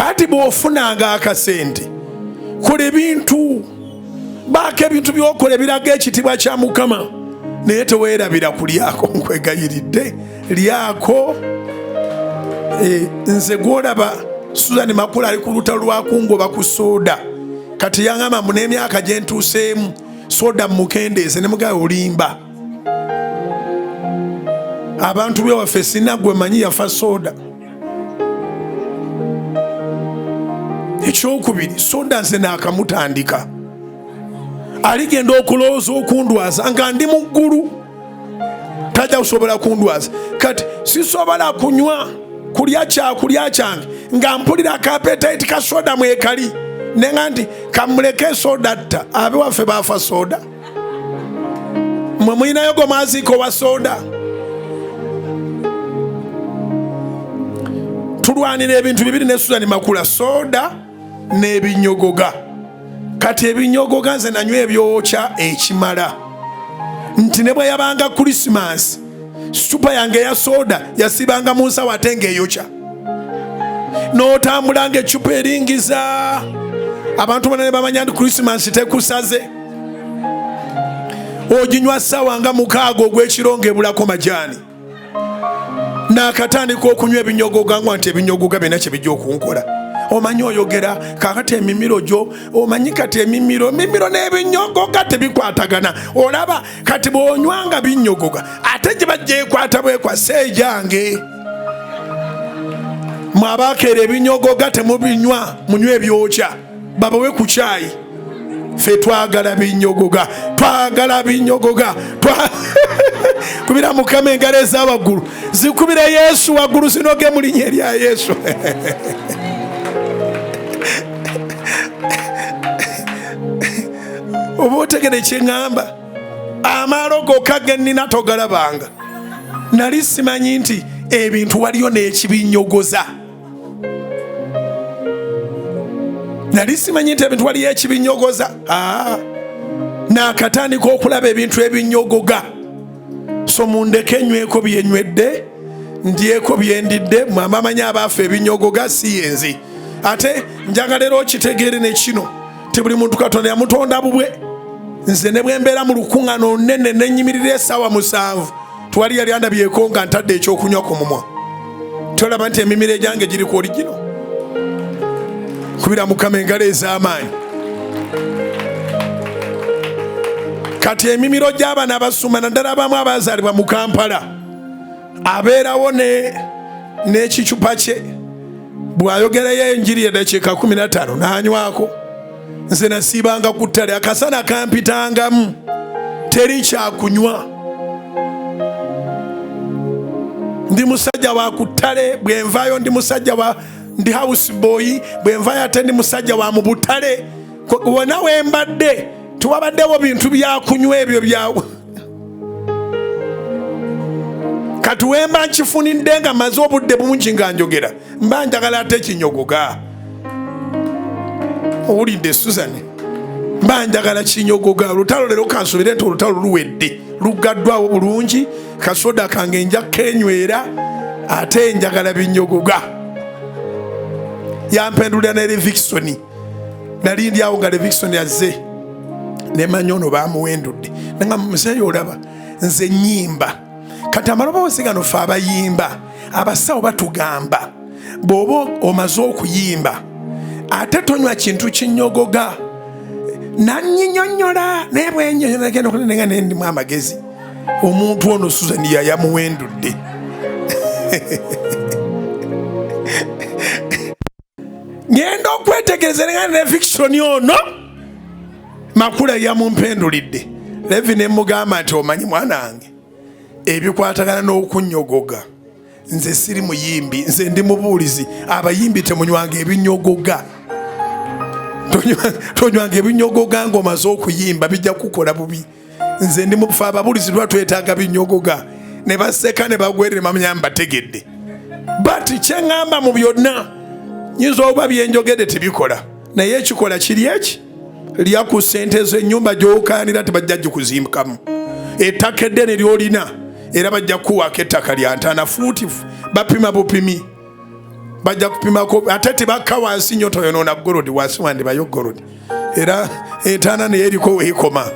ati bw'ofunanga akasente kola ebintu baako ebintu by'okola ebiraga ekitiibwa kya Mukama naye teweerabira kulyako. Nkwegayiridde lyako. Nze gwolaba Susan Makula ali ku lutalo lwa kungoba ku sodda kati yangamba mu n'emyaka gye ntuuseemu sodda mukendeeze ne mugabe olimba. Abantu bewaffe sinna gwe manyi yafa sodda. Ekyokubiri sodda nze naakamutandika aligenda okulowooza okundwaza nga ndi mu ggulu tajja kusobola kundwaza. Kati sisobola kunywa kulya kyakulya kyange nga mpulira akapetayiti ka soda mwekali nenga nti kamuleke soda tta. Abe waffe baafa soda. Mwe mulinayo gwe maaziiko wa soda. Tulwanira ebintu bibiri ne Susan Makula, soda n'ebinyogoga. Kati ebinyogoga nze nanywa ebyokya ekimala nti ne bwe yabanga Christmas supa yange ya soda yasibanga mu nsawo ate ng'eyokya n'otambulanga ecupa eringiza. Abantu bonna ne bamanya nti Christmas tekusaze. Oginywa ssaawa nga 6 ogw'ekiro ng'ebulako majaani. N'akatandika okunywa ebinyogoga ngwa nti ebinyogoga byonna kye bijja okunkola. Omanyi oyogera kakati emimiro gyo omanyi kati emimiro n'ebinyogoga tebikwatagana. Olaba kati bw'onywanga binyogoga ate gye bajja ekwata bwekwasa ejange. Mwabakeera ebinyogoga temubinywa munywa ebyokya babawe ku kyayi. Ffe twagala binyogoga, twagala binyogoga. Kubira Mukama engalo ez'awaggulu zikubira Yesu waggulu zinoge mu linnya erya Yesu. Oba otegere kye ŋŋamba amaalo gokka ge nnina togalabanga. Nali simanyi nti ebintu waliyo n'ekibinyogoza. Nali simanyi nti ebintu waliyo ekibinyogoza. N'akatandika okulaba ebintu ebinyogoga. So mundeke nyweko byenywedde ndyeko byendidde. Mwamba amanyi abaafa ebinyogoga si yenzi. Ate njagala era okitegeere ne kino ti buli muntu Katonda yamutonda bubwe. Nze ne bwe mbeera mu lukuŋŋaano nnene ne nnyimirira essaawa 7 twali yali andabyeko nga ntadde ekyokunywa ku mumwa. Tolaba nti emimiro egyange giri ku oligino. Kubira Mukama engalo ez'amaanyi. Kati emimiro gy'abaana abasuma naddala abamu abaazaalibwa mu Kampala abeerawo n'ekicupa kye bw'ayogerayo enjiri eddakiika 15 n'anywako. Nze nasiibanga ku ttale akasana kampitangamu teri kyakunywa. Ndi musajja wa ku ttale bwe nvaayo ndi musajja wa ndi house boy bwe nvaayo ate ndi musajja wa mu butale. Wonna we mbadde tiwabaddewo bintu byakunywa ebyo byawe. Kati wemba nkifunidde nga maze obudde bungi nga njogera mba njagala ate kinyogoga. Owulidde Susan? Mba njagala kinyogoga. Olutalo leero kansubire nti olutalo luwedde lugaddwawo bulungi. Kasoda kange nja kenywera ate njagala binyogoga. Yampendulira ne Levikisoni. Nali ndi awo nga Levikisoni azze nemanya ono bamuwendudde. Nanga muzeeyo olaba nze nnyimba. Kati amaloboozi gano ffe abayimba abasawo batugamba bw'oba omaze okuyimba ate tonywa kintu kinyogoga. Nanyinyonnyola naye bwennyonnyola genda okunenga naye ndimu amagezi. Omuntu ono Susan yamuwendudde. Ngenda okwetegereza nenga ne Levikisoni ono Makula yamumpendulidde. Levi ne mugamba nti omanyi mwana wange ebikwatagana n'okunyogoga nze siri muyimbi, nze ndi mubuulizi. Abayimbi temunywanga ebinyogoga. Tonywanga ebinyogoga ng'omaze okuyimba bijja kukola bubi. Nze ndi mufu ababuulizi twetaaga binyogoga. Ne baseka ne bagwerera bamanya mbategedde. But kye ŋŋamba mu byonna nyinza oba byenjogedde tebikola naye ekikola kiri eki lya ku ssente z'ennyumba gy'okaanira tebajja gikuzimbikamu. Ettaka eddene ly'olina era bajja kuwaako ettaka lya ntaana fuutifu bapima bupimi bajja kupimako ate tebakka wansi nnyo toyonoona golodi wansi wandibayo golodi era entaana neyo eriko weekoma.